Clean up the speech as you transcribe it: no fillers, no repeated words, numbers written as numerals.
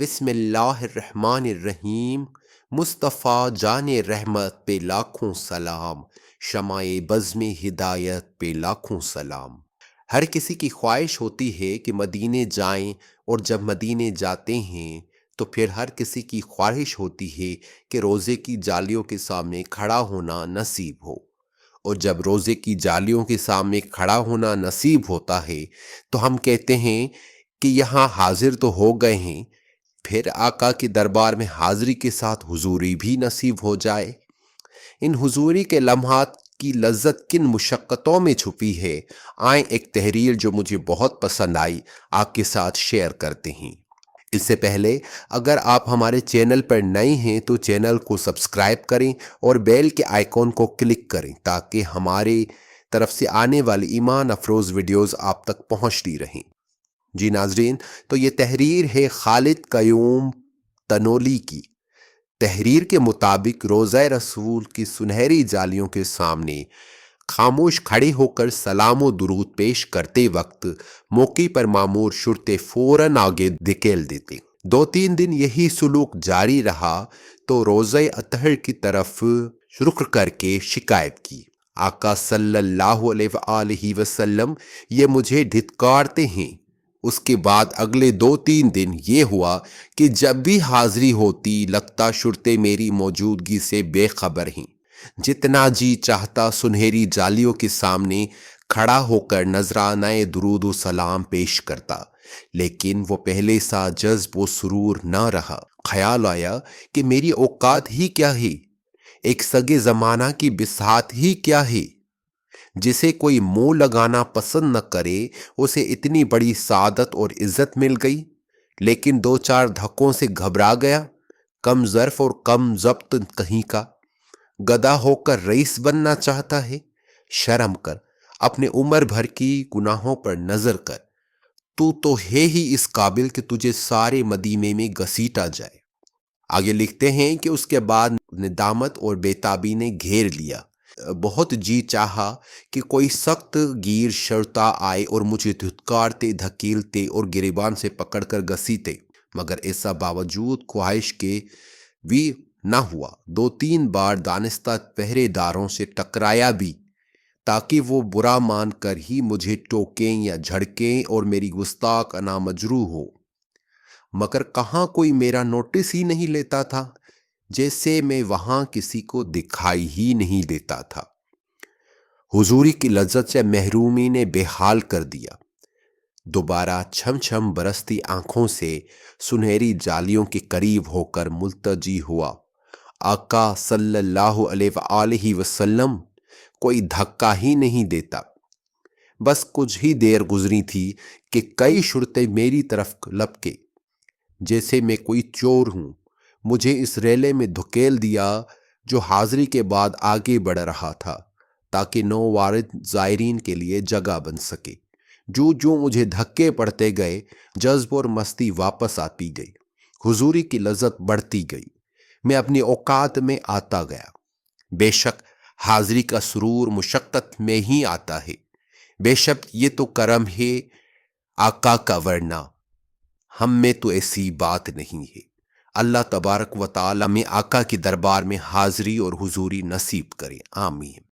بسم اللہ الرحمن الرحیم۔ مصطفیٰ جان رحمت پہ لاکھوں سلام، شمع بزم ہدایت پہ لاکھوں سلام۔ ہر کسی کی خواہش ہوتی ہے کہ مدینے جائیں، اور جب مدینے جاتے ہیں تو پھر ہر کسی کی خواہش ہوتی ہے کہ روزے کی جالیوں کے سامنے کھڑا ہونا نصیب ہو، اور جب روزے کی جالیوں کے سامنے کھڑا ہونا نصیب ہوتا ہے تو ہم کہتے ہیں کہ یہاں حاضر تو ہو گئے ہیں، پھر آقا کے دربار میں حاضری کے ساتھ حضوری بھی نصیب ہو جائے۔ ان حضوری کے لمحات کی لذت کن مشقتوں میں چھپی ہے، آئیں ایک تحریر جو مجھے بہت پسند آئی آپ کے ساتھ شیئر کرتے ہیں۔ اس سے پہلے اگر آپ ہمارے چینل پر نئے ہیں تو چینل کو سبسکرائب کریں اور بیل کے آئیکن کو کلک کریں تاکہ ہماری طرف سے آنے والی ایمان افروز ویڈیوز آپ تک پہنچتی رہیں۔ جی ناظرین، تو یہ تحریر ہے خالد قیوم تنولی کی۔ تحریر کے مطابق روضہ رسول کی سنہری جالیوں کے سامنے خاموش کھڑے ہو کر سلام و درود پیش کرتے وقت موقع پر مامور شرطے فوراً آگے دھکیل دیتے۔ 2-3 دن یہی سلوک جاری رہا تو روضہ اطہر کی طرف رخ کر کے شکایت کی، آقا صلی اللہ علیہ وآلہ وسلم یہ مجھے دھتکارتے ہیں۔ اس کے بعد اگلے 2-3 دن یہ ہوا کہ جب بھی حاضری ہوتی لگتا شرطے میری موجودگی سے بے خبر ہیں۔ جتنا جی چاہتا سنہری جالیوں کے سامنے کھڑا ہو کر نذرانہ درود و سلام پیش کرتا، لیکن وہ پہلے سا جذب و سرور نہ رہا۔ خیال آیا کہ میری اوقات ہی کیا ہے، ایک سگے زمانہ کی بساط ہی کیا ہے۔ جسے کوئی منہ لگانا پسند نہ کرے اسے اتنی بڑی سعادت اور عزت مل گئی، لیکن 2-4 دھکوں سے گھبرا گیا۔ کم ظرف اور کم ضبط کہیں کا، گدھا ہو کر رئیس بننا چاہتا ہے۔ شرم کر، اپنے عمر بھر کی گناہوں پر نظر کر، تو ہے ہی اس قابل کہ تجھے سارے مدینے میں گھسیٹا جائے۔ آگے لکھتے ہیں کہ اس کے بعد ندامت اور بیتابی نے گھیر لیا۔ بہت جی چاہا کہ کوئی سخت گیر شرطا آئے اور مجھے دھتکارتے، دھکیلتے اور گریبان سے پکڑ کر گھسیٹے، مگر ایسا باوجود خواہش کے بھی نہ ہوا۔ 2-3 بار دانستہ پہرے داروں سے ٹکرایا بھی تاکہ وہ برا مان کر ہی مجھے ٹوکیں یا جھڑکیں اور میری گستاخانہ مجروح ہو، مگر کہاں کوئی میرا نوٹس ہی نہیں لیتا تھا، جیسے میں وہاں کسی کو دکھائی ہی نہیں دیتا تھا۔ حضوری کی لذت سے محرومی نے بے حال کر دیا۔ دوبارہ چھم چھم برستی آنکھوں سے سنہری جالیوں کے قریب ہو کر ملتجی ہوا، آقا صلی اللہ علیہ وآلہ وسلم کوئی دھکا ہی نہیں دیتا۔ بس کچھ ہی دیر گزری تھی کہ کئی شرطے میری طرف لپکے، جیسے میں کوئی چور ہوں۔ مجھے اس ریلے میں دھکیل دیا جو حاضری کے بعد آگے بڑھ رہا تھا تاکہ نو وارد زائرین کے لیے جگہ بن سکے۔ جو مجھے دھکے پڑتے گئے جذب اور مستی واپس آتی گئی، حضوری کی لذت بڑھتی گئی، میں اپنی اوقات میں آتا گیا۔ بے شک حاضری کا سرور مشقت میں ہی آتا ہے، بے شک یہ تو کرم ہے آقا کا، ورنہ ہم میں تو ایسی بات نہیں ہے۔ اللہ تبارک و تعالی میں آقا کے دربار میں حاضری اور حضوری نصیب کرے، آمین۔